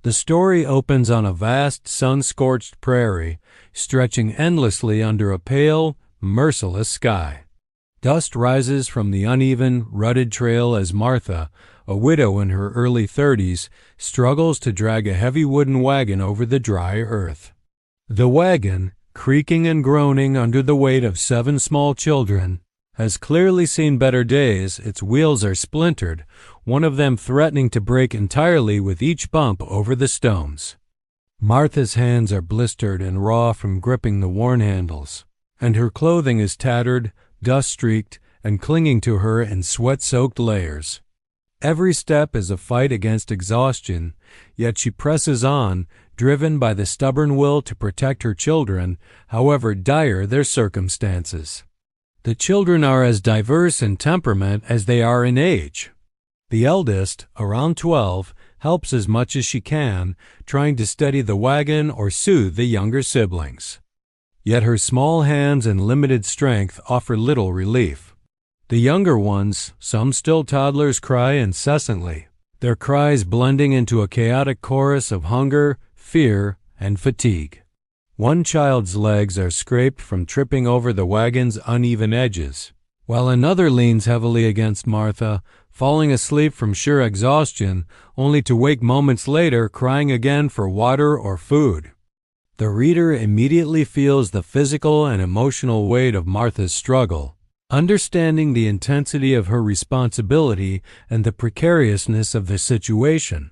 The story opens on a vast, sun-scorched prairie, stretching endlessly under a pale, merciless sky. Dust rises from the uneven, rutted trail as Martha, a widow in her early 30s, struggles to drag a heavy wooden wagon over the dry earth. The wagon, creaking and groaning under the weight of 7 small children, has clearly seen better days. Its wheels are splintered, one of them threatening to break entirely with each bump over the stones. Martha's hands are blistered and raw from gripping the worn handles, and her clothing is tattered, dust-streaked, and clinging to her in sweat-soaked layers. Every step is a fight against exhaustion, yet she presses on, driven by the stubborn will to protect her children, however dire their circumstances. The children are as diverse in temperament as they are in age. The eldest, around 12, helps as much as she can, trying to steady the wagon or soothe the younger siblings. Yet her small hands and limited strength offer little relief. The younger ones, some still toddlers, cry incessantly, their cries blending into a chaotic chorus of hunger, fear, and fatigue. One child's legs are scraped from tripping over the wagon's uneven edges, while another leans heavily against Martha, falling asleep from sheer exhaustion, only to wake moments later crying again for water or food. The reader immediately feels the physical and emotional weight of Martha's struggle, understanding the intensity of her responsibility and the precariousness of the situation.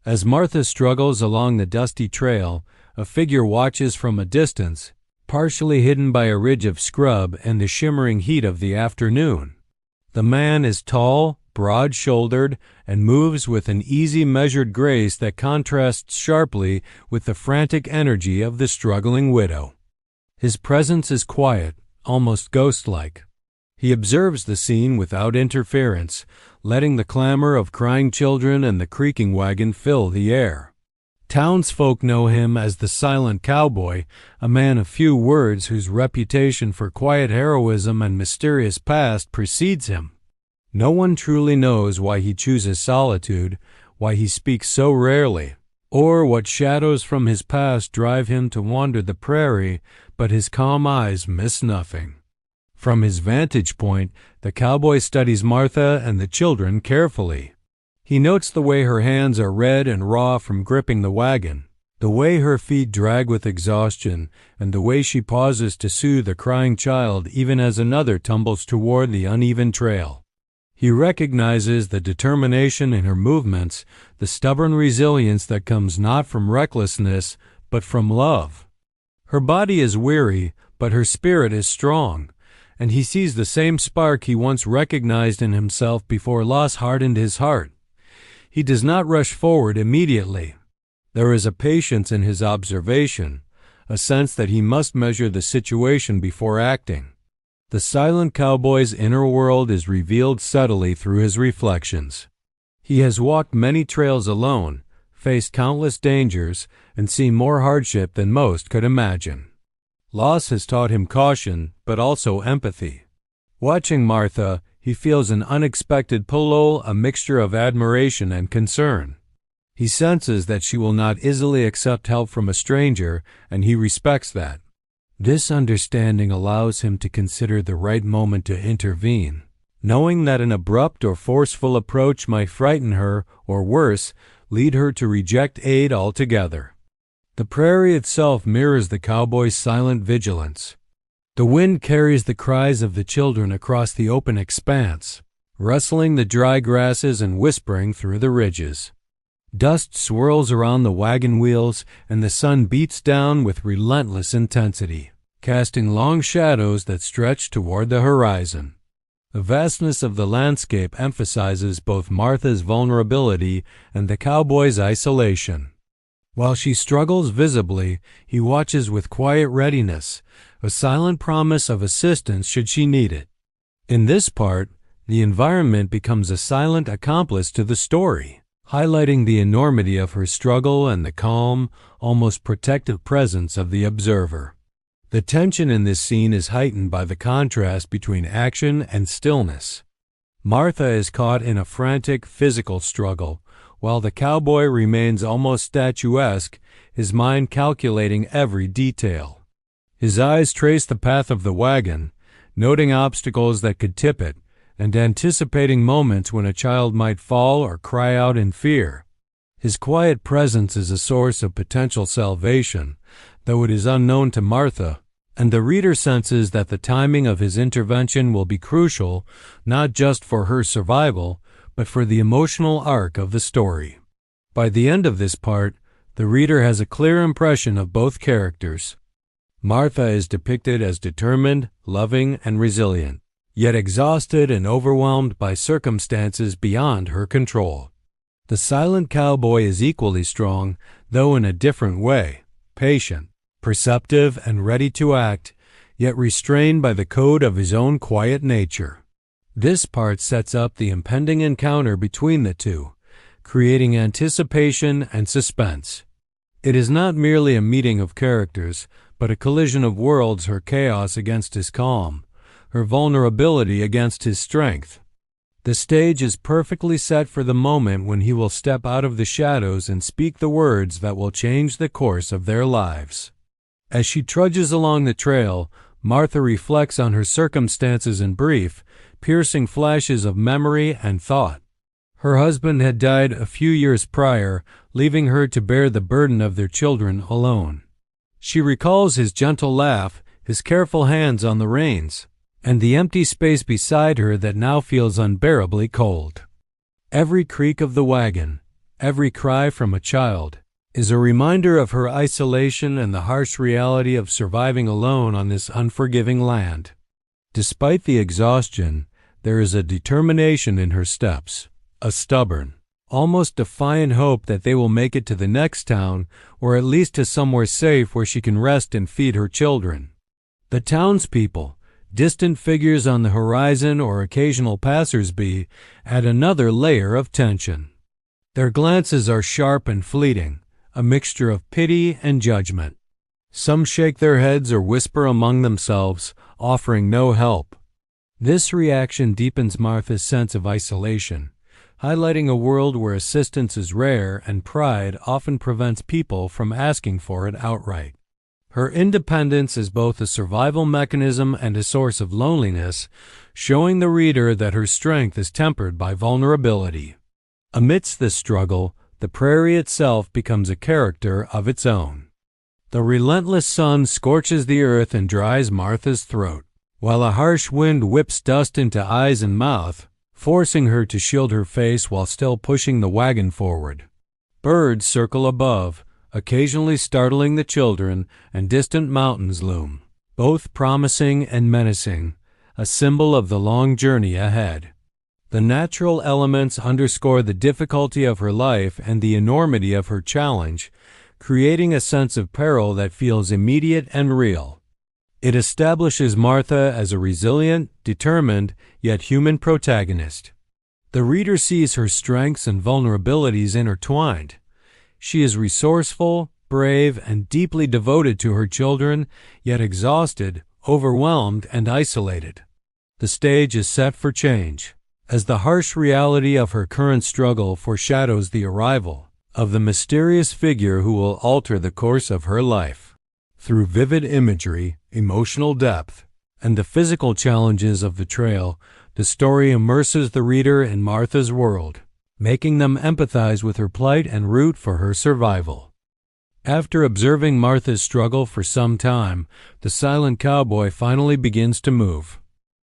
As Martha struggles along the dusty trail, a figure watches from a distance, partially hidden by a ridge of scrub and the shimmering heat of the afternoon. The man is tall, broad-shouldered, and moves with an easy, measured grace that contrasts sharply with the frantic energy of the struggling widow. His presence is quiet, almost ghost-like. He observes the scene without interference, letting the clamor of crying children and the creaking wagon fill the air. Townsfolk know him as the silent cowboy, a man of few words whose reputation for quiet heroism and mysterious past precedes him. No one truly knows why he chooses solitude, why he speaks so rarely, or what shadows from his past drive him to wander the prairie, but his calm eyes miss nothing. From his vantage point, the cowboy studies Martha and the children carefully. He notes the way her hands are red and raw from gripping the wagon, the way her feet drag with exhaustion, and the way she pauses to soothe a crying child even as another tumbles toward the uneven trail. He recognizes the determination in her movements, the stubborn resilience that comes not from recklessness, but from love. Her body is weary, but her spirit is strong, and he sees the same spark he once recognized in himself before loss hardened his heart. He does not rush forward immediately. There is a patience in his observation, a sense that he must measure the situation before acting. The silent cowboy's inner world is revealed subtly through his reflections. He has walked many trails alone, faced countless dangers, and seen more hardship than most could imagine. Loss has taught him caution, but also empathy. Watching Martha, he feels an unexpected pull, a mixture of admiration and concern. He senses that she will not easily accept help from a stranger, and he respects that. This understanding allows him to consider the right moment to intervene, knowing that an abrupt or forceful approach might frighten her, or worse, lead her to reject aid altogether. The prairie itself mirrors the cowboy's silent vigilance. The wind carries the cries of the children across the open expanse, rustling the dry grasses and whispering through the ridges. Dust swirls around the wagon wheels, and the sun beats down with relentless intensity, casting long shadows that stretch toward the horizon. The vastness of the landscape emphasizes both Martha's vulnerability and the cowboy's isolation. While she struggles visibly, he watches with quiet readiness, a silent promise of assistance should she need it. In this part, the environment becomes a silent accomplice to the story, highlighting the enormity of her struggle and the calm, almost protective presence of the observer. The tension in this scene is heightened by the contrast between action and stillness. Martha is caught in a frantic physical struggle, while the cowboy remains almost statuesque, his mind calculating every detail. His eyes trace the path of the wagon, noting obstacles that could tip it, and anticipating moments when a child might fall or cry out in fear. His quiet presence is a source of potential salvation, though it is unknown to Martha, and the reader senses that the timing of his intervention will be crucial, not just for her survival, but for the emotional arc of the story. By the end of this part, the reader has a clear impression of both characters. Martha is depicted as determined, loving, and resilient, yet exhausted and overwhelmed by circumstances beyond her control. The silent cowboy is equally strong, though in a different way, patient, perceptive, and ready to act, yet restrained by the code of his own quiet nature. This part sets up the impending encounter between the two, creating anticipation and suspense. It is not merely a meeting of characters, but a collision of worlds, her chaos against his calm, her vulnerability against his strength. The stage is perfectly set for the moment when he will step out of the shadows and speak the words that will change the course of their lives. As she trudges along the trail, Martha reflects on her circumstances in brief, piercing flashes of memory and thought. Her husband had died a few years prior, leaving her to bear the burden of their children alone. She recalls his gentle laugh, his careful hands on the reins, and the empty space beside her that now feels unbearably cold. Every creak of the wagon, every cry from a child, is a reminder of her isolation and the harsh reality of surviving alone on this unforgiving land. Despite the exhaustion, there is a determination in her steps, a stubborn, almost defiant hope that they will make it to the next town, or at least to somewhere safe where she can rest and feed her children. The townspeople, distant figures on the horizon or occasional passers-by, add another layer of tension. Their glances are sharp and fleeting, a mixture of pity and judgment. Some shake their heads or whisper among themselves, offering no help. This reaction deepens Martha's sense of isolation, highlighting a world where assistance is rare and pride often prevents people from asking for it outright. Her independence is both a survival mechanism and a source of loneliness, showing the reader that her strength is tempered by vulnerability. Amidst this struggle, the prairie itself becomes a character of its own. The relentless sun scorches the earth and dries Martha's throat, while a harsh wind whips dust into eyes and mouth, forcing her to shield her face while still pushing the wagon forward. Birds circle above, occasionally startling the children, and distant mountains loom, both promising and menacing, a symbol of the long journey ahead. The natural elements underscore the difficulty of her life and the enormity of her challenge, creating a sense of peril that feels immediate and real. It establishes Martha as a resilient, determined, yet human protagonist. The reader sees her strengths and vulnerabilities intertwined. She is resourceful, brave, and deeply devoted to her children, yet exhausted, overwhelmed, and isolated. The stage is set for change, as the harsh reality of her current struggle foreshadows the arrival of the mysterious figure who will alter the course of her life. Through vivid imagery, emotional depth, and the physical challenges of the trail, the story immerses the reader in Martha's world, making them empathize with her plight and root for her survival. After observing Martha's struggle for some time, the silent cowboy finally begins to move.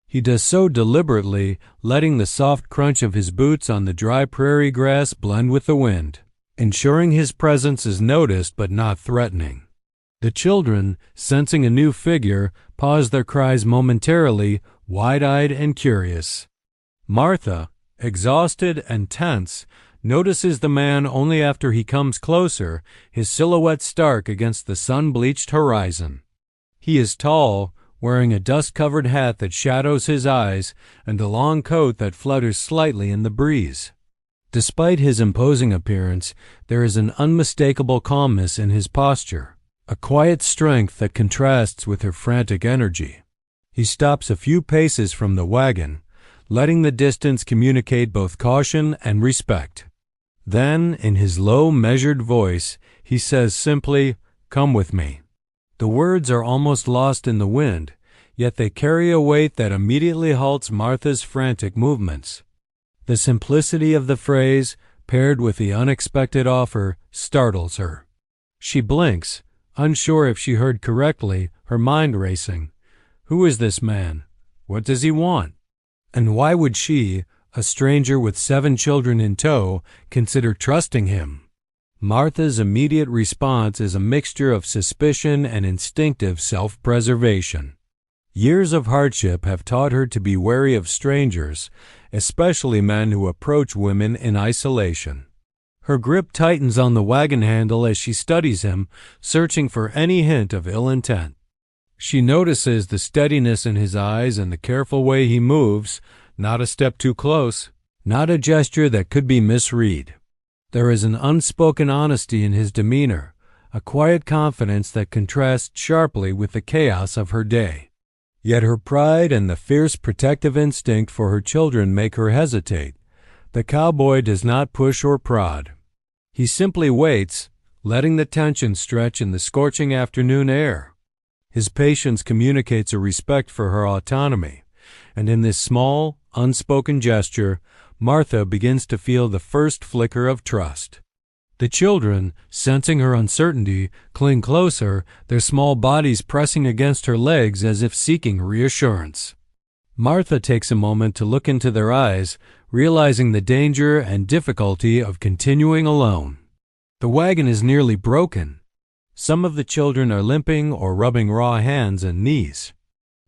He does so deliberately, letting the soft crunch of his boots on the dry prairie grass blend with the wind, ensuring his presence is noticed but not threatening. The children, sensing a new figure, pause their cries momentarily, wide-eyed and curious. Martha, exhausted and tense, notices the man only after he comes closer, his silhouette stark against the sun-bleached horizon. He is tall, wearing a dust-covered hat that shadows his eyes and a long coat that flutters slightly in the breeze. Despite his imposing appearance, there is an unmistakable calmness in his posture, a quiet strength that contrasts with her frantic energy. He stops a few paces from the wagon, letting the distance communicate both caution and respect. Then, in his low, measured voice, he says simply, "Come with me." The words are almost lost in the wind, yet they carry a weight that immediately halts Martha's frantic movements. The simplicity of the phrase, paired with the unexpected offer, startles her. She blinks, unsure if she heard correctly, her mind racing. Who is this man? What does he want? And why would she, a stranger with 7 children in tow, consider trusting him? Martha's immediate response is a mixture of suspicion and instinctive self-preservation. Years of hardship have taught her to be wary of strangers, especially men who approach women in isolation. Her grip tightens on the wagon handle as she studies him, searching for any hint of ill intent. She notices the steadiness in his eyes and the careful way he moves, not a step too close, not a gesture that could be misread. There is an unspoken honesty in his demeanor, a quiet confidence that contrasts sharply with the chaos of her day. Yet her pride and the fierce protective instinct for her children make her hesitate. The cowboy does not push or prod. He simply waits, letting the tension stretch in the scorching afternoon air. His patience communicates a respect for her autonomy, and in this small, unspoken gesture, Martha begins to feel the first flicker of trust. The children, sensing her uncertainty, cling closer, their small bodies pressing against her legs as if seeking reassurance. Martha takes a moment to look into their eyes, realizing the danger and difficulty of continuing alone. The wagon is nearly broken. Some of the children are limping or rubbing raw hands and knees.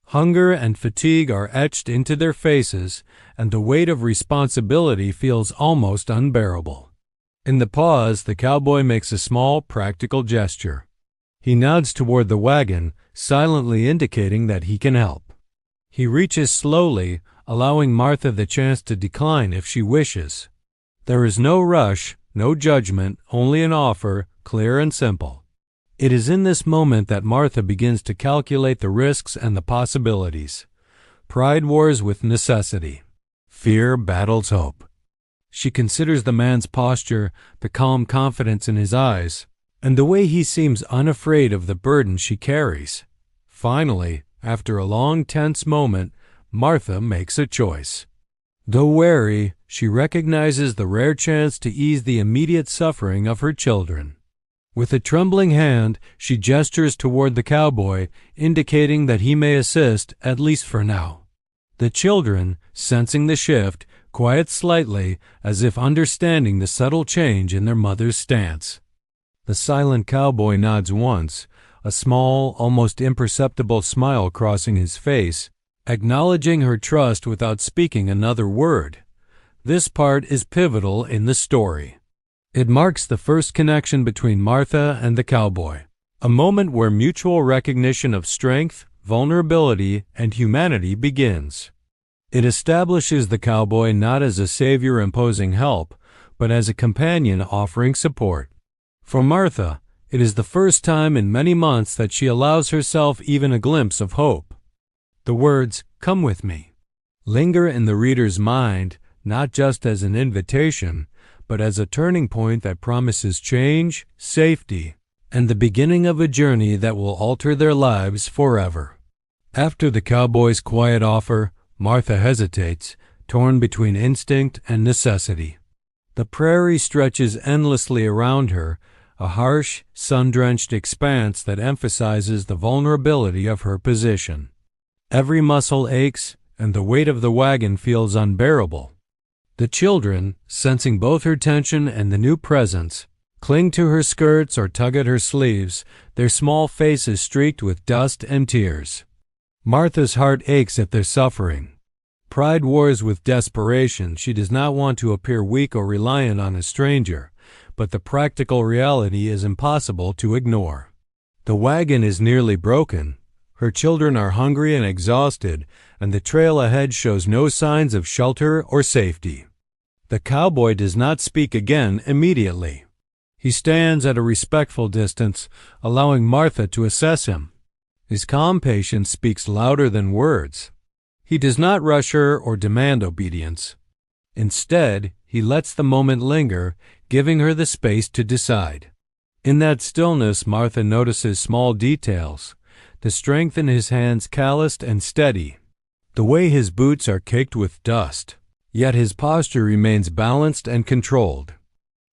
Hunger and fatigue are etched into their faces, and the weight of responsibility feels almost unbearable. In the pause, the cowboy makes a small, practical gesture. He nods toward the wagon, silently indicating that he can help. He reaches slowly, allowing Martha the chance to decline if she wishes. There is no rush, no judgment, only an offer, clear and simple. It is in this moment that Martha begins to calculate the risks and the possibilities. Pride wars with necessity. Fear battles hope. She considers the man's posture, the calm confidence in his eyes, and the way he seems unafraid of the burden she carries. Finally, after a long, tense moment, Martha makes a choice. Though wary, she recognizes the rare chance to ease the immediate suffering of her children. With a trembling hand, she gestures toward the cowboy, indicating that he may assist, at least for now. The children, sensing the shift, quiet slightly, as if understanding the subtle change in their mother's stance. The silent cowboy nods once, a small, almost imperceptible smile crossing his face, acknowledging her trust without speaking another word. This part is pivotal in the story. It marks the first connection between Martha and the cowboy, a moment where mutual recognition of strength, vulnerability, and humanity begins. It establishes the cowboy not as a savior imposing help, but as a companion offering support. For Martha, it is the first time in many months that she allows herself even a glimpse of hope. The words, "Come with me," linger in the reader's mind, not just as an invitation, but as a turning point that promises change, safety, and the beginning of a journey that will alter their lives forever. After the cowboy's quiet offer, Martha hesitates, torn between instinct and necessity. The prairie stretches endlessly around her, a harsh, sun-drenched expanse that emphasizes the vulnerability of her position. Every muscle aches, and the weight of the wagon feels unbearable. The children, sensing both her tension and the new presence, cling to her skirts or tug at her sleeves, their small faces streaked with dust and tears. Martha's heart aches at their suffering. Pride wars with desperation. She does not want to appear weak or reliant on a stranger, but the practical reality is impossible to ignore. The wagon is nearly broken. Her children are hungry and exhausted, and the trail ahead shows no signs of shelter or safety. The cowboy does not speak again immediately. He stands at a respectful distance, allowing Martha to assess him. His calm patience speaks louder than words. He does not rush her or demand obedience. Instead, he lets the moment linger, giving her the space to decide. In that stillness, Martha notices small details, the strength in his hands calloused and steady, the way his boots are caked with dust, yet his posture remains balanced and controlled.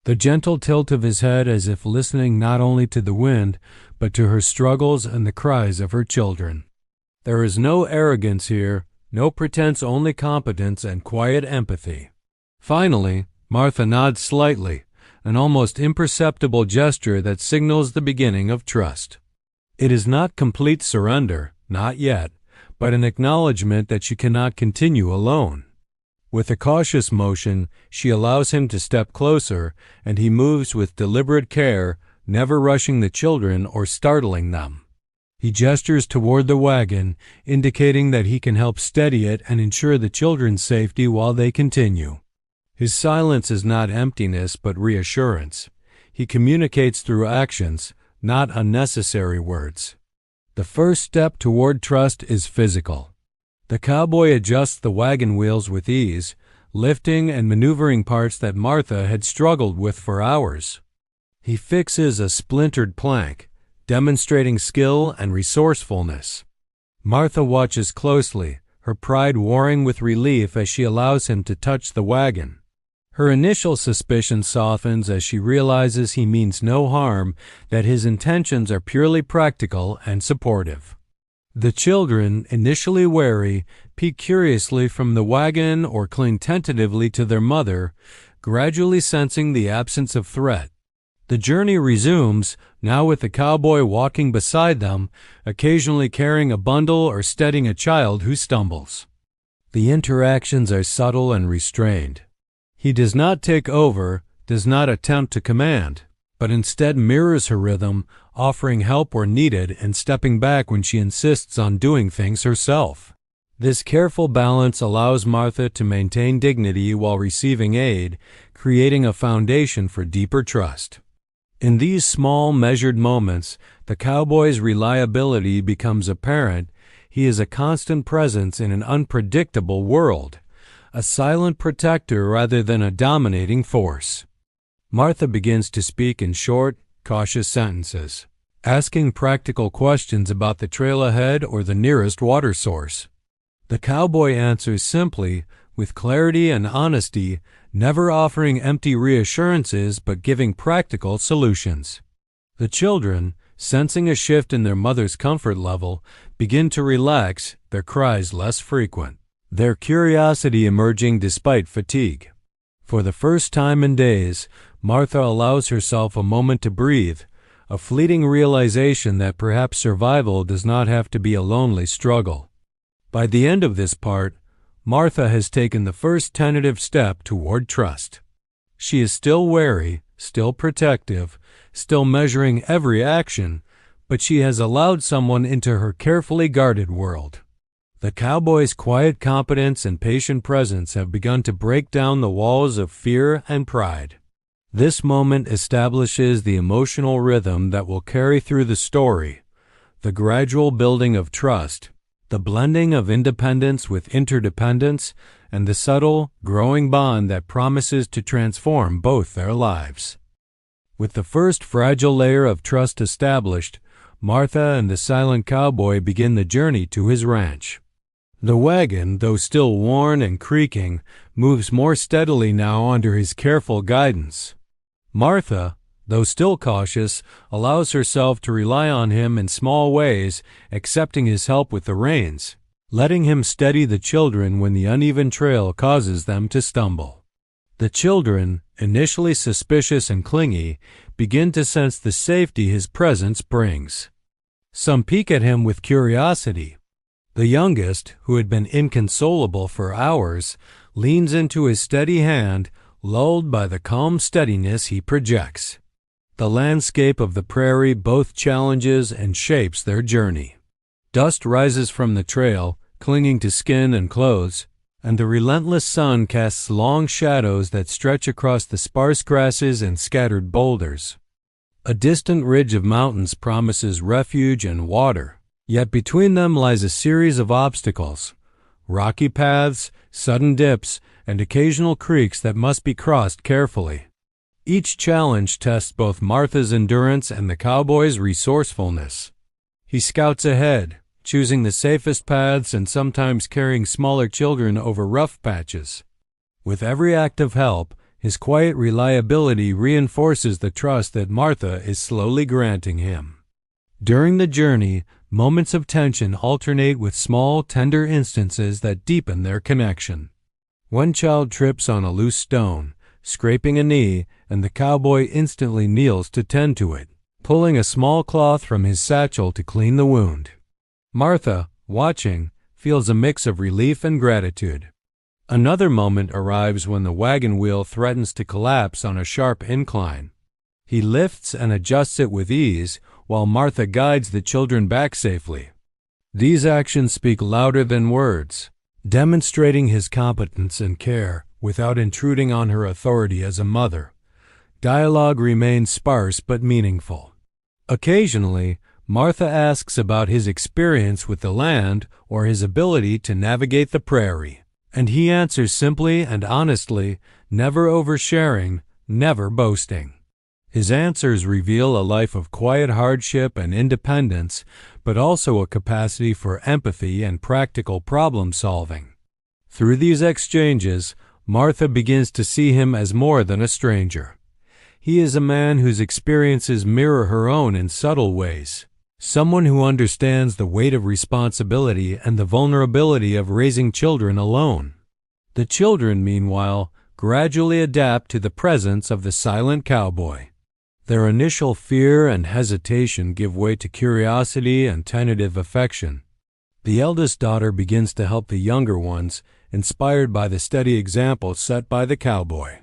The gentle tilt of his head as if listening not only to the wind, but to her struggles and the cries of her children. There is no arrogance here, no pretense, only competence and quiet empathy. Finally, Martha nods slightly, an almost imperceptible gesture that signals the beginning of trust. It is not complete surrender, not yet, but an acknowledgement that she cannot continue alone. With a cautious motion, she allows him to step closer, and he moves with deliberate care, never rushing the children or startling them. He gestures toward the wagon, indicating that he can help steady it and ensure the children's safety while they continue. His silence is not emptiness but reassurance. He communicates through actions, not unnecessary words. The first step toward trust is physical. The cowboy adjusts the wagon wheels with ease, lifting and maneuvering parts that Martha had struggled with for hours. He fixes a splintered plank, demonstrating skill and resourcefulness. Martha watches closely, her pride warring with relief as she allows him to touch the wagon. Her initial suspicion softens as she realizes he means no harm, that his intentions are purely practical and supportive. The children, initially wary, peek curiously from the wagon or cling tentatively to their mother, gradually sensing the absence of threat. The journey resumes, now with the cowboy walking beside them, occasionally carrying a bundle or steadying a child who stumbles. The interactions are subtle and restrained. He does not take over, does not attempt to command, but instead mirrors her rhythm, offering help where needed and stepping back when she insists on doing things herself. This careful balance allows Martha to maintain dignity while receiving aid, creating a foundation for deeper trust. In these small, measured moments, the cowboy's reliability becomes apparent. He is a constant presence in an unpredictable world, a silent protector rather than a dominating force. Martha begins to speak in short, cautious sentences, asking practical questions about the trail ahead or the nearest water source. The cowboy answers simply, with clarity and honesty, never offering empty reassurances but giving practical solutions. The children, sensing a shift in their mother's comfort level, begin to relax, their cries less frequent, their curiosity emerging despite fatigue. For the first time in days, Martha allows herself a moment to breathe, a fleeting realization that perhaps survival does not have to be a lonely struggle. By the end of this part, Martha has taken the first tentative step toward trust. She is still wary, still protective, still measuring every action, but she has allowed someone into her carefully guarded world. The cowboy's quiet competence and patient presence have begun to break down the walls of fear and pride. This moment establishes the emotional rhythm that will carry through the story, the gradual building of trust, the blending of independence with interdependence, and the subtle, growing bond that promises to transform both their lives. With the first fragile layer of trust established, Martha and the silent cowboy begin the journey to his ranch. The wagon, though still worn and creaking, moves more steadily now under his careful guidance. Martha, though still cautious, allows herself to rely on him in small ways, accepting his help with the reins, letting him steady the children when the uneven trail causes them to stumble. The children, initially suspicious and clingy, begin to sense the safety his presence brings. Some peek at him with curiosity. The youngest, who had been inconsolable for hours, leans into his steady hand, lulled by the calm steadiness he projects. The landscape of the prairie both challenges and shapes their journey. Dust rises from the trail, clinging to skin and clothes, and the relentless sun casts long shadows that stretch across the sparse grasses and scattered boulders. A distant ridge of mountains promises refuge and water, yet between them lies a series of obstacles, rocky paths, sudden dips, and occasional creeks that must be crossed carefully. Each challenge tests both Martha's endurance and the cowboy's resourcefulness. He scouts ahead, choosing the safest paths and sometimes carrying smaller children over rough patches. With every act of help, his quiet reliability reinforces the trust that Martha is slowly granting him. During the journey, moments of tension alternate with small, tender instances that deepen their connection. One child trips on a loose stone, scraping a knee, and the cowboy instantly kneels to tend to it, pulling a small cloth from his satchel to clean the wound. Martha, watching, feels a mix of relief and gratitude. Another moment arrives when the wagon wheel threatens to collapse on a sharp incline. He lifts and adjusts it with ease, while Martha guides the children back safely. These actions speak louder than words, demonstrating his competence and care without intruding on her authority as a mother. Dialogue remains sparse but meaningful. Occasionally, Martha asks about his experience with the land or his ability to navigate the prairie, and he answers simply and honestly, never oversharing, never boasting. His answers reveal a life of quiet hardship and independence, but also a capacity for empathy and practical problem solving. Through these exchanges, Martha begins to see him as more than a stranger. He is a man whose experiences mirror her own in subtle ways, someone who understands the weight of responsibility and the vulnerability of raising children alone. The children, meanwhile, gradually adapt to the presence of the silent cowboy. Their initial fear and hesitation give way to curiosity and tentative affection. The eldest daughter begins to help the younger ones, inspired by the steady example set by the cowboy.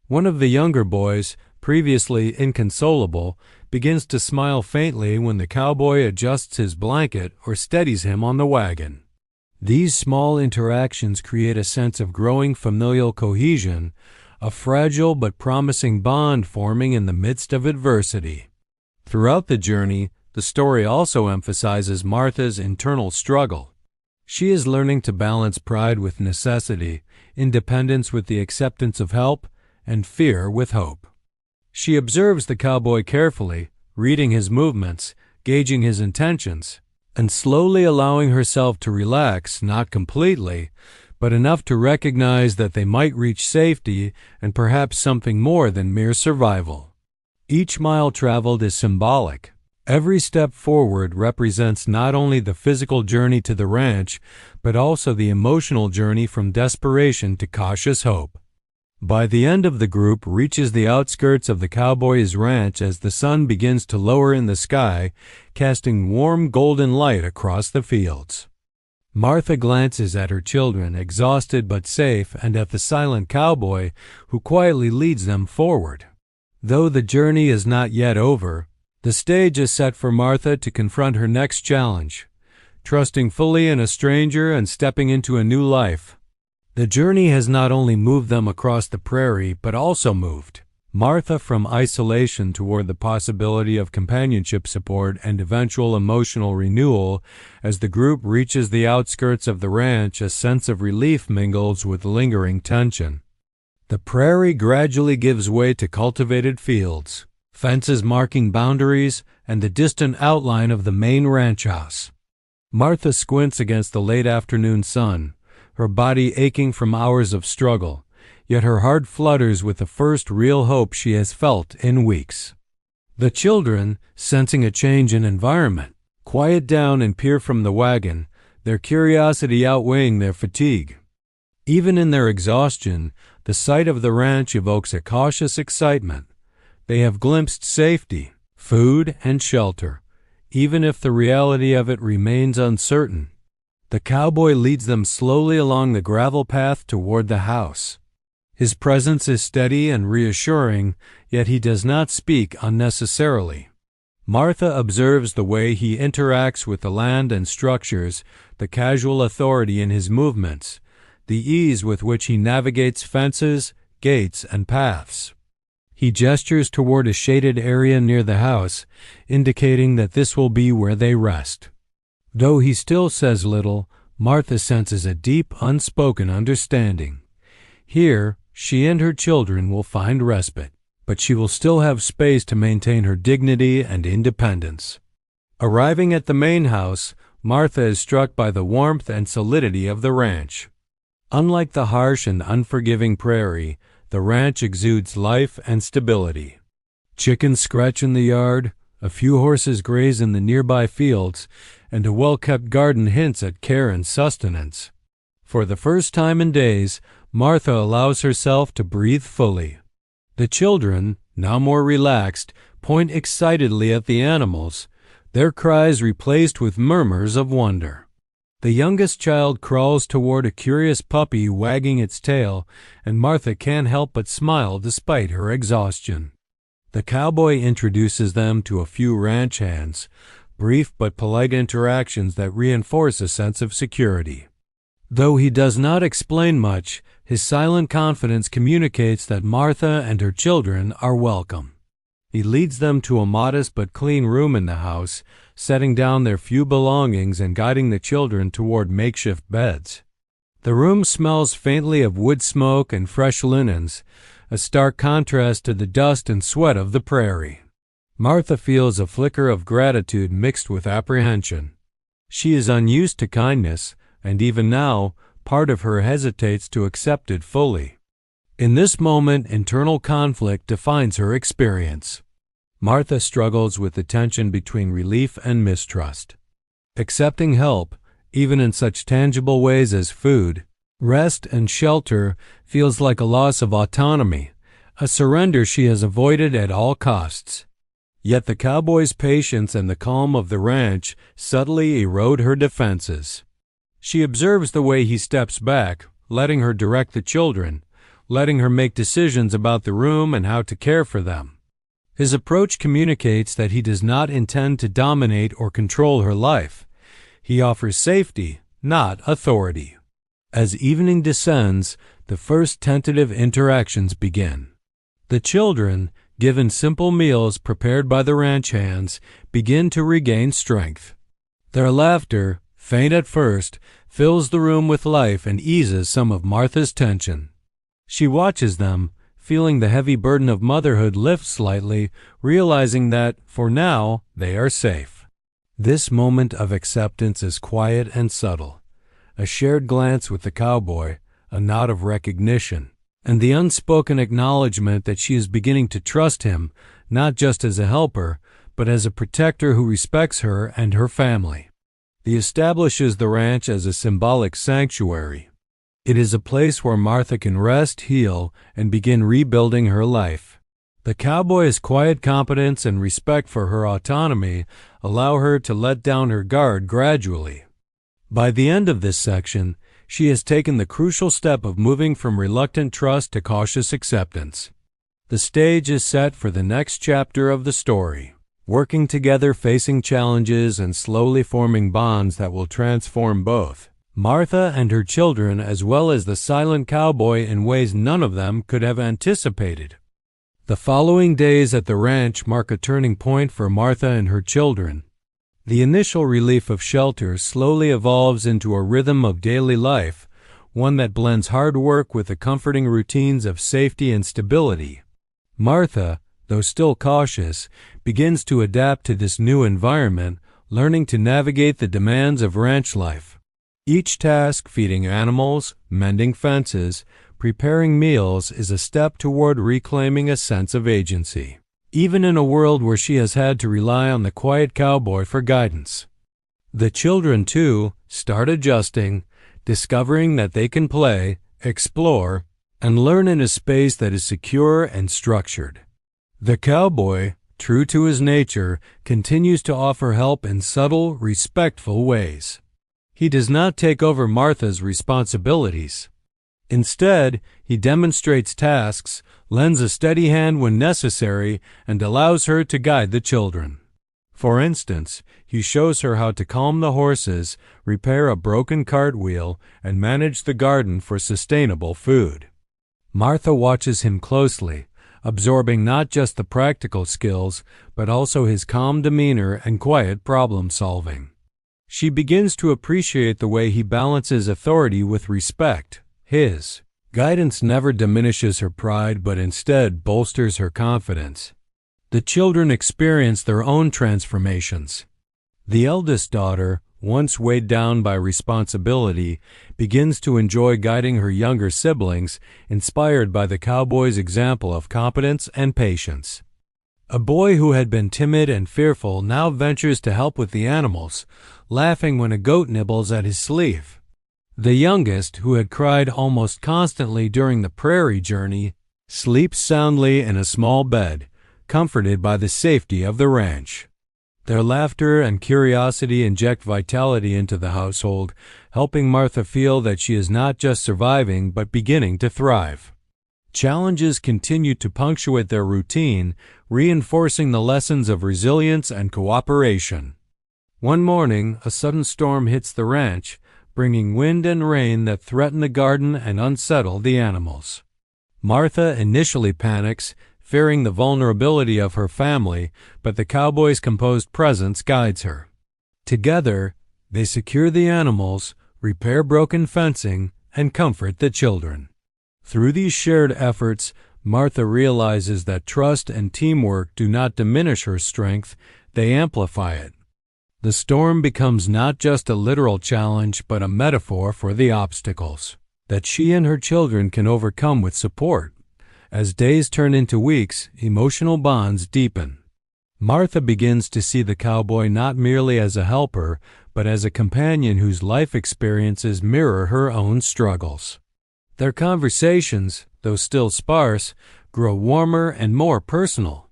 One of the younger boys, previously inconsolable, begins to smile faintly when the cowboy adjusts his blanket or steadies him on the wagon. These small interactions create a sense of growing familial cohesion, a fragile but promising bond forming in the midst of adversity. Throughout the journey, the story also emphasizes Martha's internal struggle. She is learning to balance pride with necessity, independence with the acceptance of help, and fear with hope. She observes the cowboy carefully, reading his movements, gauging his intentions, and slowly allowing herself to relax, not completely, but enough to recognize that they might reach safety and perhaps something more than mere survival. Each mile traveled is symbolic. Every step forward represents not only the physical journey to the ranch, but also the emotional journey from desperation to cautious hope. By the end of the group reaches the outskirts of the cowboy's ranch as the sun begins to lower in the sky, casting warm golden light across the fields. Martha glances at her children, exhausted but safe, and at the silent cowboy, who quietly leads them forward. Though the journey is not yet over, the stage is set for Martha to confront her next challenge, trusting fully in a stranger and stepping into a new life. The journey has not only moved them across the prairie, but also moved Martha from isolation toward the possibility of companionship support and eventual emotional renewal. As the group reaches the outskirts of the ranch, a sense of relief mingles with lingering tension. The prairie gradually gives way to cultivated fields, fences marking boundaries, and the distant outline of the main ranch house. Martha squints against the late afternoon sun, her body aching from hours of struggle, yet her heart flutters with the first real hope she has felt in weeks. The children, sensing a change in environment, quiet down and peer from the wagon, their curiosity outweighing their fatigue. Even in their exhaustion, the sight of the ranch evokes a cautious excitement. They have glimpsed safety, food, and shelter, even if the reality of it remains uncertain. The cowboy leads them slowly along the gravel path toward the house. His presence is steady and reassuring, yet he does not speak unnecessarily. Martha observes the way he interacts with the land and structures, the casual authority in his movements, the ease with which he navigates fences, gates, and paths. He gestures toward a shaded area near the house, indicating that this will be where they rest. Though he still says little, Martha senses a deep, unspoken understanding. Here, she and her children will find respite, but she will still have space to maintain her dignity and independence. Arriving at the main house, Martha is struck by the warmth and solidity of the ranch. Unlike the harsh and unforgiving prairie, the ranch exudes life and stability. Chickens scratch in the yard, a few horses graze in the nearby fields, and a well-kept garden hints at care and sustenance. For the first time in days, Martha allows herself to breathe fully. The children, now more relaxed, point excitedly at the animals, their cries replaced with murmurs of wonder. The youngest child crawls toward a curious puppy wagging its tail, and Martha can't help but smile despite her exhaustion. The cowboy introduces them to a few ranch hands, brief but polite interactions that reinforce a sense of security. Though he does not explain much, his silent confidence communicates that Martha and her children are welcome. He leads them to a modest but clean room in the house, setting down their few belongings and guiding the children toward makeshift beds. The room smells faintly of wood smoke and fresh linens, a stark contrast to the dust and sweat of the prairie. Martha feels a flicker of gratitude mixed with apprehension. She is unused to kindness, and even now, part of her hesitates to accept it fully. In this moment, internal conflict defines her experience. Martha struggles with the tension between relief and mistrust. Accepting help, even in such tangible ways as food, rest, and shelter, feels like a loss of autonomy, a surrender she has avoided at all costs. Yet the cowboy's patience and the calm of the ranch subtly erode her defenses. She observes the way he steps back, letting her direct the children, letting her make decisions about the room and how to care for them. His approach communicates that he does not intend to dominate or control her life. He offers safety, not authority. As evening descends, the first tentative interactions begin. The children, given simple meals prepared by the ranch hands, begin to regain strength. Their laughter, faint at first, fills the room with life and eases some of Martha's tension. She watches them, feeling the heavy burden of motherhood lift slightly, realizing that, for now, they are safe. This moment of acceptance is quiet and subtle. A shared glance with the cowboy, a nod of recognition, and the unspoken acknowledgement that she is beginning to trust him, not just as a helper, but as a protector who respects her and her family. He establishes the ranch as a symbolic sanctuary. It is a place where Martha can rest, heal, and begin rebuilding her life. The cowboy's quiet competence and respect for her autonomy allow her to let down her guard gradually. By the end of this section, she has taken the crucial step of moving from reluctant trust to cautious acceptance. The stage is set for the next chapter of the story, working together, facing challenges, and slowly forming bonds that will transform both Martha and her children, as well as the silent cowboy, in ways none of them could have anticipated. The following days at the ranch mark a turning point for Martha and her children. The initial relief of shelter slowly evolves into a rhythm of daily life, one that blends hard work with the comforting routines of safety and stability. Martha, though still cautious, begins to adapt to this new environment, learning to navigate the demands of ranch life. Each task, feeding animals, mending fences, preparing meals, is a step toward reclaiming a sense of agency, even in a world where she has had to rely on the quiet cowboy for guidance. The children, too, start adjusting, discovering that they can play, explore, and learn in a space that is secure and structured. The cowboy, true to his nature, continues to offer help in subtle, respectful ways. He does not take over Martha's responsibilities. Instead, he demonstrates tasks, lends a steady hand when necessary, and allows her to guide the children. For instance, he shows her how to calm the horses, repair a broken cartwheel, and manage the garden for sustainable food. Martha watches him closely, absorbing not just the practical skills, but also his calm demeanor and quiet problem-solving. She begins to appreciate the way he balances authority with respect, his, Guidance never diminishes her pride, but instead bolsters her confidence. The children experience their own transformations. The eldest daughter, once weighed down by responsibility, begins to enjoy guiding her younger siblings, inspired by the cowboy's example of competence and patience. A boy who had been timid and fearful now ventures to help with the animals, laughing when a goat nibbles at his sleeve. The youngest, who had cried almost constantly during the prairie journey, sleeps soundly in a small bed, comforted by the safety of the ranch. Their laughter and curiosity inject vitality into the household, helping Martha feel that she is not just surviving but beginning to thrive. Challenges continue to punctuate their routine, reinforcing the lessons of resilience and cooperation. One morning, a sudden storm hits the ranch, bringing wind and rain that threaten the garden and unsettle the animals. Martha initially panics, fearing the vulnerability of her family, but the cowboy's composed presence guides her. Together, they secure the animals, repair broken fencing, and comfort the children. Through these shared efforts, Martha realizes that trust and teamwork do not diminish her strength, they amplify it. The storm becomes not just a literal challenge, but a metaphor for the obstacles that she and her children can overcome with support. As days turn into weeks, emotional bonds deepen. Martha begins to see the cowboy not merely as a helper, but as a companion whose life experiences mirror her own struggles. Their conversations, though still sparse, grow warmer and more personal.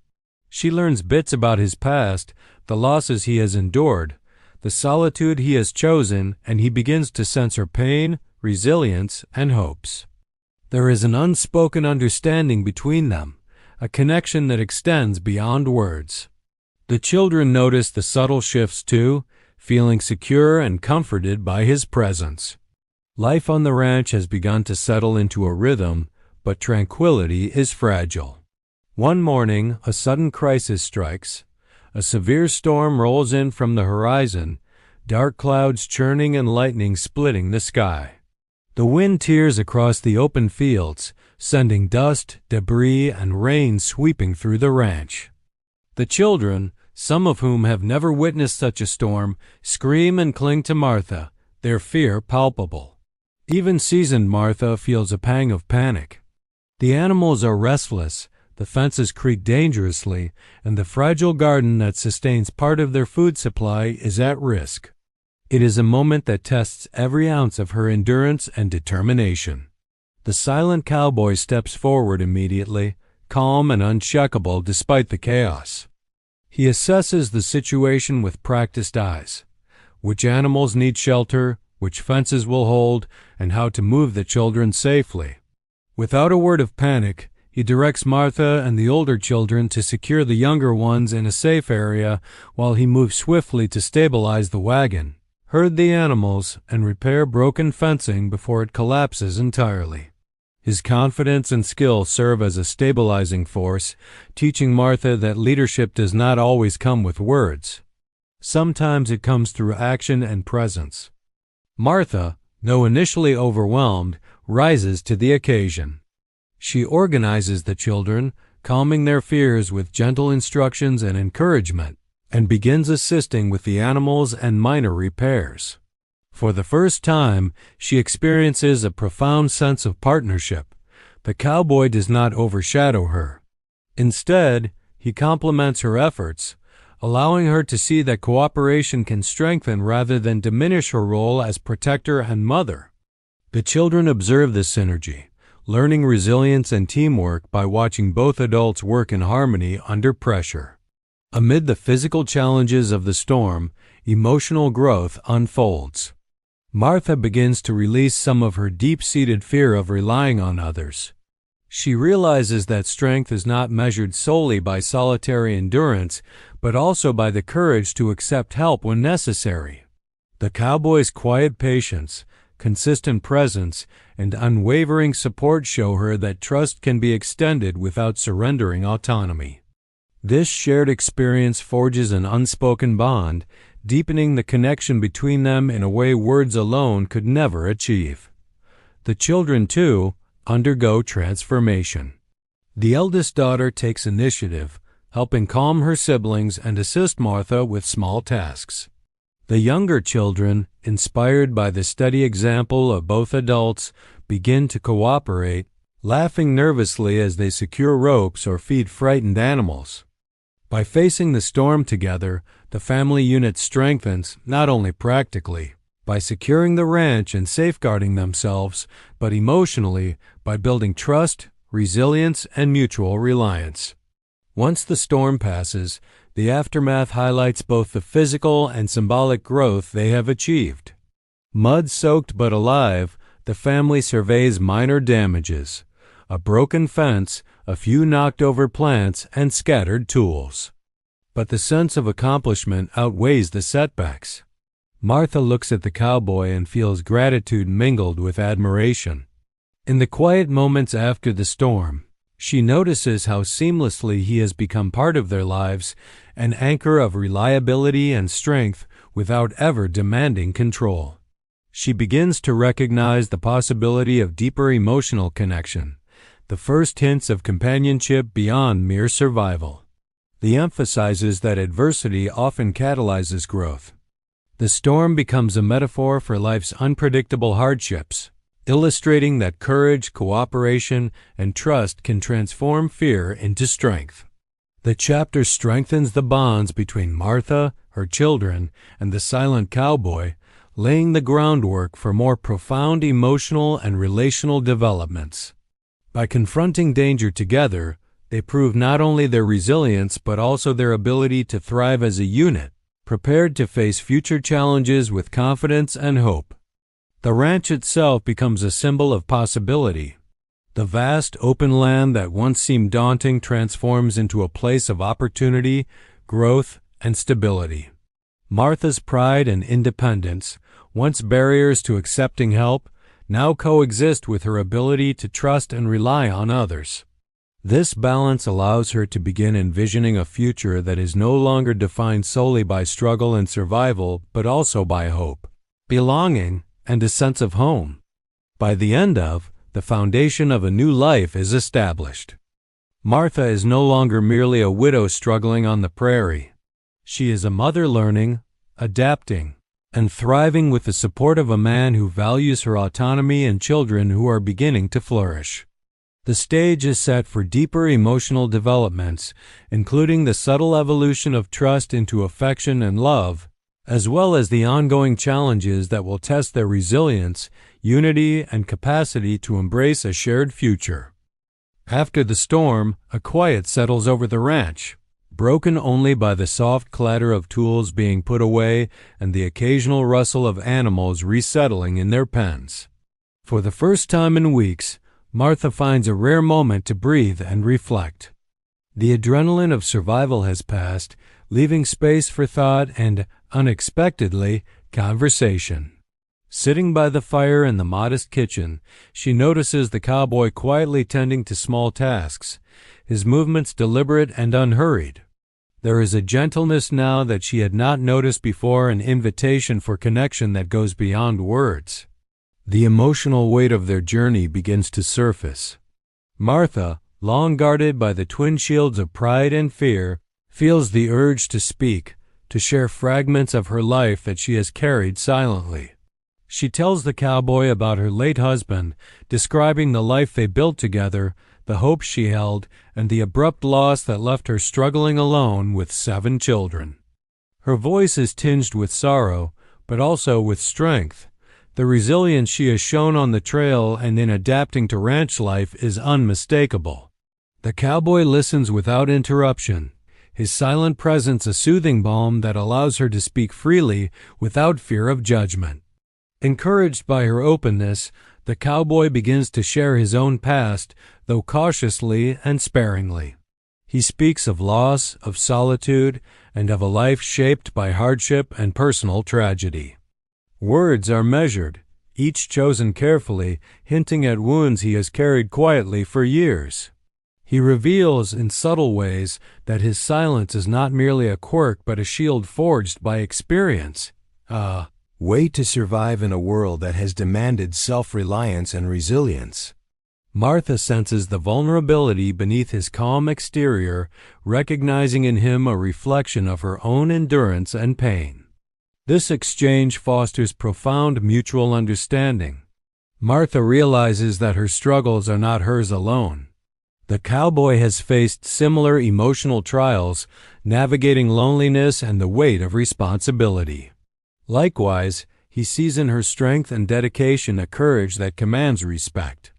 She learns bits about his past, the losses he has endured, the solitude he has chosen, and he begins to sense her pain, resilience, and hopes. There is an unspoken understanding between them, a connection that extends beyond words. The children notice the subtle shifts too, feeling secure and comforted by his presence. Life on the ranch has begun to settle into a rhythm, but tranquility is fragile. One morning, a sudden crisis strikes. A severe storm rolls in from the horizon, dark clouds churning and lightning splitting the sky. The wind tears across the open fields, sending dust, debris, and rain sweeping through the ranch. The children, some of whom have never witnessed such a storm, scream and cling to Martha, their fear palpable. Even seasoned Martha feels a pang of panic. The animals are restless, the fences creak dangerously, and the fragile garden that sustains part of their food supply is at risk. It is a moment that tests every ounce of her endurance and determination. The silent cowboy steps forward immediately, calm and unshakable despite the chaos. He assesses the situation with practiced eyes. Which animals need shelter, which fences will hold, and how to move the children safely. Without a word of panic, he directs Martha and the older children to secure the younger ones in a safe area while he moves swiftly to stabilize the wagon, herd the animals, and repair broken fencing before it collapses entirely. His confidence and skill serve as a stabilizing force, teaching Martha that leadership does not always come with words. Sometimes it comes through action and presence. Martha, though initially overwhelmed, rises to the occasion. She organizes the children, calming their fears with gentle instructions and encouragement, and begins assisting with the animals and minor repairs. For the first time, she experiences a profound sense of partnership. The cowboy does not overshadow her. Instead, he complements her efforts, allowing her to see that cooperation can strengthen rather than diminish her role as protector and mother. The children observe this synergy, learning resilience and teamwork by watching both adults work in harmony under pressure. Amid the physical challenges of the storm, emotional growth unfolds. Martha begins to release some of her deep-seated fear of relying on others. She realizes that strength is not measured solely by solitary endurance, but also by the courage to accept help when necessary. The cowboy's quiet patience, consistent presence, and unwavering support show her that trust can be extended without surrendering autonomy. This shared experience forges an unspoken bond, deepening the connection between them in a way words alone could never achieve. The children, too, undergo transformation. The eldest daughter takes initiative, helping calm her siblings and assist Martha with small tasks. The younger children, inspired by the steady example of both adults, begin to cooperate, laughing nervously as they secure ropes or feed frightened animals. By facing the storm together, the family unit strengthens not only practically, by securing the ranch and safeguarding themselves, but emotionally by building trust, resilience, and mutual reliance. Once the storm passes, the aftermath highlights both the physical and symbolic growth they have achieved. Mud-soaked but alive, the family surveys minor damages: a broken fence, a few knocked-over plants, and scattered tools. But the sense of accomplishment outweighs the setbacks. Martha looks at the cowboy and feels gratitude mingled with admiration. In the quiet moments after the storm, she notices how seamlessly he has become part of their lives, an anchor of reliability and strength without ever demanding control. She begins to recognize the possibility of deeper emotional connection, the first hints of companionship beyond mere survival. He emphasizes that adversity often catalyzes growth. The storm becomes a metaphor for life's unpredictable hardships, illustrating that courage, cooperation, and trust can transform fear into strength. The chapter strengthens the bonds between Martha, her children, and the silent cowboy, laying the groundwork for more profound emotional and relational developments. By confronting danger together, they prove not only their resilience but also their ability to thrive as a unit, prepared to face future challenges with confidence and hope. The ranch itself becomes a symbol of possibility. The vast open land that once seemed daunting transforms into a place of opportunity, growth, and stability. Martha's pride and independence, once barriers to accepting help, now coexist with her ability to trust and rely on others. This balance allows her to begin envisioning a future that is no longer defined solely by struggle and survival, but also by hope, belonging, and a sense of home. By the end of, the foundation of a new life is established. Martha is no longer merely a widow struggling on the prairie. She is a mother learning, adapting, and thriving with the support of a man who values her autonomy and children who are beginning to flourish. The stage is set for deeper emotional developments, including the subtle evolution of trust into affection and love, as well as the ongoing challenges that will test their resilience, unity, and capacity to embrace a shared future. After the storm, a quiet settles over the ranch, broken only by the soft clatter of tools being put away and the occasional rustle of animals resettling in their pens. For the first time in weeks, Martha finds a rare moment to breathe and reflect. The adrenaline of survival has passed, leaving space for thought and, unexpectedly, conversation. Sitting by the fire in the modest kitchen, she notices the cowboy quietly tending to small tasks, his movements deliberate and unhurried. There is a gentleness now that she had not noticed before, an invitation for connection that goes beyond words. The emotional weight of their journey begins to surface. Martha, long guarded by the twin shields of pride and fear, feels the urge to speak, to share fragments of her life that she has carried silently. She tells the cowboy about her late husband, describing the life they built together, the hopes she held, and the abrupt loss that left her struggling alone with 7 children. Her voice is tinged with sorrow, but also with strength. The resilience she has shown on the trail and in adapting to ranch life is unmistakable. The cowboy listens without interruption, his silent presence a soothing balm that allows her to speak freely without fear of judgment. Encouraged by her openness, the cowboy begins to share his own past, though cautiously and sparingly. He speaks of loss, of solitude, and of a life shaped by hardship and personal tragedy. Words are measured, each chosen carefully, hinting at wounds he has carried quietly for years. He reveals in subtle ways that his silence is not merely a quirk but a shield forged by experience, a way to survive in a world that has demanded self-reliance and resilience. Martha senses the vulnerability beneath his calm exterior, recognizing in him a reflection of her own endurance and pain. This exchange fosters profound mutual understanding. Martha realizes that her struggles are not hers alone. The cowboy has faced similar emotional trials, navigating loneliness and the weight of responsibility. Likewise, he sees in her strength and dedication a courage that commands respect.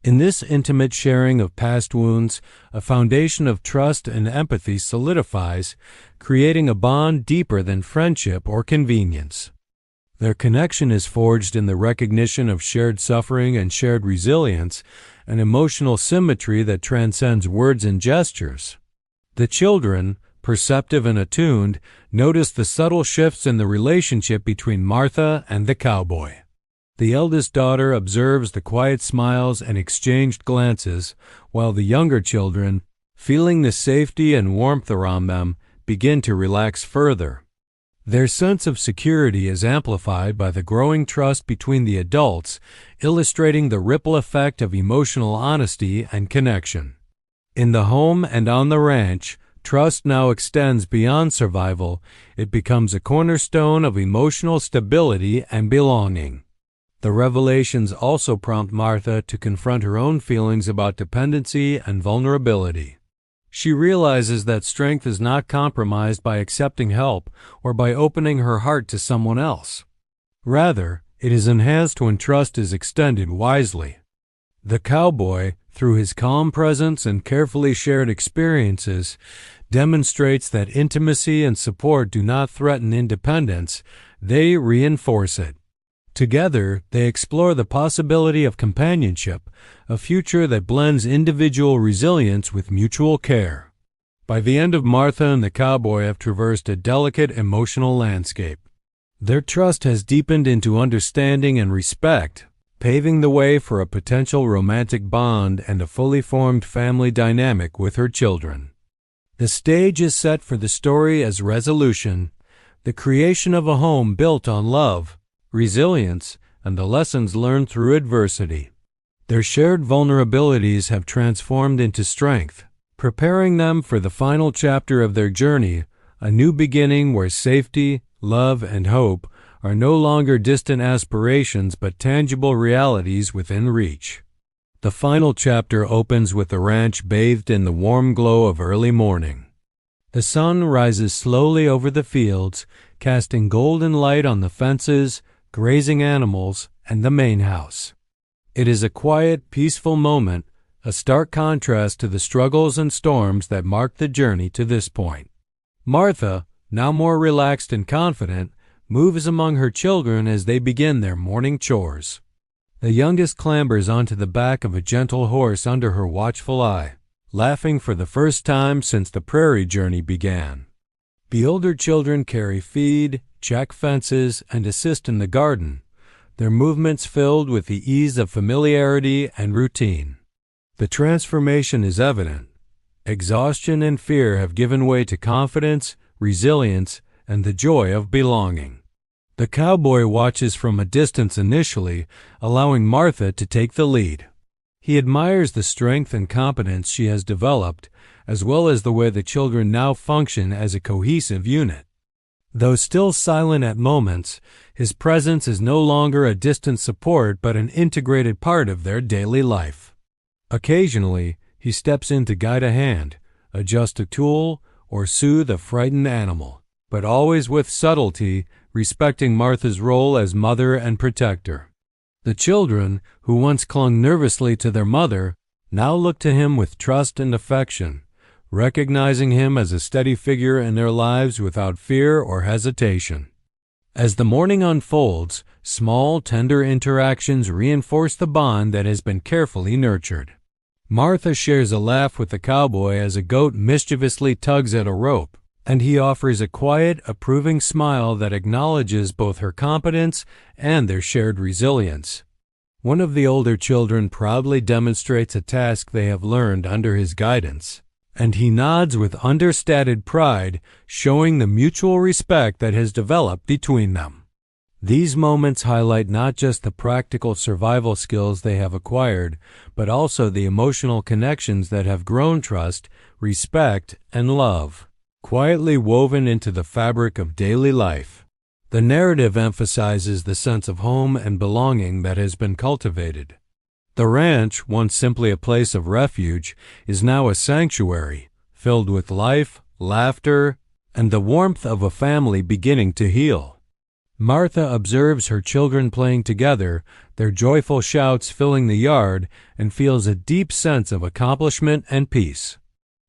In this intimate sharing of past wounds, a foundation of trust and empathy solidifies, creating a bond deeper than friendship or convenience. Their connection is forged in the recognition of shared suffering and shared resilience, an emotional symmetry that transcends words and gestures. The children, perceptive and attuned, notice the subtle shifts in the relationship between Martha and the cowboy. The eldest daughter observes the quiet smiles and exchanged glances, while the younger children, feeling the safety and warmth around them, begin to relax further. Their sense of security is amplified by the growing trust between the adults, illustrating the ripple effect of emotional honesty and connection. In the home and on the ranch, trust now extends beyond survival. It becomes a cornerstone of emotional stability and belonging. The revelations also prompt Martha to confront her own feelings about dependency and vulnerability. She realizes that strength is not compromised by accepting help or by opening her heart to someone else. Rather, it is enhanced when trust is extended wisely. The cowboy, through his calm presence and carefully shared experiences, demonstrates that intimacy and support do not threaten independence, they reinforce it. Together, they explore the possibility of companionship, a future that blends individual resilience with mutual care. By the end of Martha and the cowboy have traversed a delicate emotional landscape. Their trust has deepened into understanding and respect, paving the way for a potential romantic bond and a fully formed family dynamic with her children. The stage is set for the story as resolution, the creation of a home built on love, resilience, and the lessons learned through adversity. Their shared vulnerabilities have transformed into strength, preparing them for the final chapter of their journey, a new beginning where safety, love, and hope are no longer distant aspirations but tangible realities within reach. The final chapter opens with the ranch bathed in the warm glow of early morning. The sun rises slowly over the fields, casting golden light on the fences, grazing animals, and the main house. It is a quiet, peaceful moment, a stark contrast to the struggles and storms that marked the journey to this point. Martha, now more relaxed and confident, moves among her children as they begin their morning chores. The youngest clambers onto the back of a gentle horse under her watchful eye, laughing for the first time since the prairie journey began. The older children carry feed, check fences, and assist in the garden, their movements filled with the ease of familiarity and routine. The transformation is evident. Exhaustion and fear have given way to confidence, resilience, and the joy of belonging. The cowboy watches from a distance initially, allowing Martha to take the lead. He admires the strength and competence she has developed, as well as the way the children now function as a cohesive unit. Though still silent at moments, his presence is no longer a distant support but an integrated part of their daily life. Occasionally, he steps in to guide a hand, adjust a tool, or soothe a frightened animal, but always with subtlety, respecting Martha's role as mother and protector. The children, who once clung nervously to their mother, now look to him with trust and affection, recognizing him as a steady figure in their lives without fear or hesitation. As the morning unfolds, small, tender interactions reinforce the bond that has been carefully nurtured. Martha shares a laugh with the cowboy as a goat mischievously tugs at a rope, and he offers a quiet, approving smile that acknowledges both her competence and their shared resilience. One of the older children proudly demonstrates a task they have learned under his guidance, and he nods with understated pride, showing the mutual respect that has developed between them. These moments highlight not just the practical survival skills they have acquired, but also the emotional connections that have grown trust, respect, and love, quietly woven into the fabric of daily life. The narrative emphasizes the sense of home and belonging that has been cultivated. The ranch, once simply a place of refuge, is now a sanctuary, filled with life, laughter, and the warmth of a family beginning to heal. Martha observes her children playing together, their joyful shouts filling the yard, and feels a deep sense of accomplishment and peace.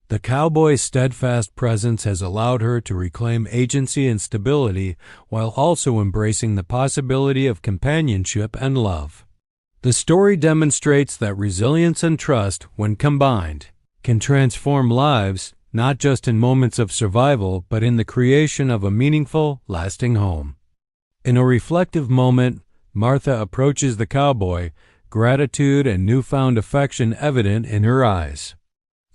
The cowboy's steadfast presence has allowed her to reclaim agency and stability while also embracing the possibility of companionship and love. The story demonstrates that resilience and trust, when combined, can transform lives, not just in moments of survival, but in the creation of a meaningful, lasting home. In a reflective moment, Martha approaches the cowboy, gratitude and newfound affection evident in her eyes.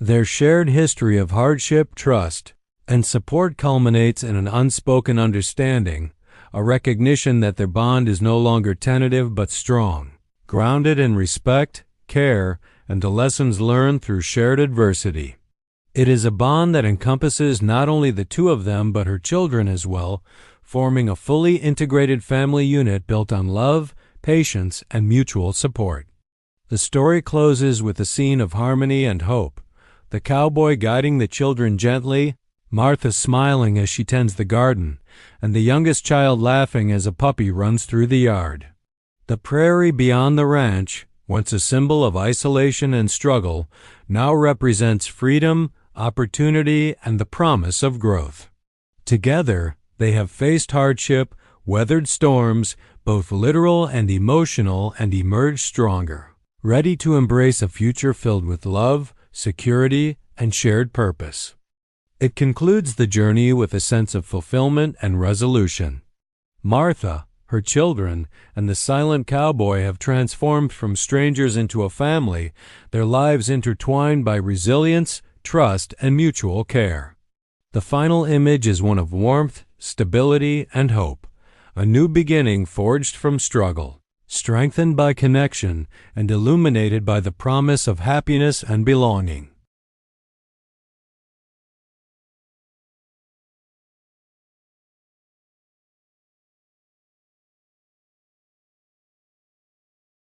Their shared history of hardship, trust, and support culminates in an unspoken understanding, a recognition that their bond is no longer tentative but strong, grounded in respect, care, and the lessons learned through shared adversity. It is a bond that encompasses not only the two of them but her children as well, forming a fully integrated family unit built on love, patience, and mutual support. The story closes with a scene of harmony and hope, the cowboy guiding the children gently, Martha smiling as she tends the garden, and the youngest child laughing as a puppy runs through the yard. The prairie beyond the ranch, once a symbol of isolation and struggle, now represents freedom, opportunity, and the promise of growth. Together, they have faced hardship, weathered storms, both literal and emotional, and emerged stronger, ready to embrace a future filled with love, security, and shared purpose. It concludes the journey with a sense of fulfillment and resolution. Martha, her children, and the silent cowboy have transformed from strangers into a family, their lives intertwined by resilience, trust, and mutual care. The final image is one of warmth, stability, and hope, a new beginning forged from struggle, strengthened by connection, and illuminated by the promise of happiness and belonging.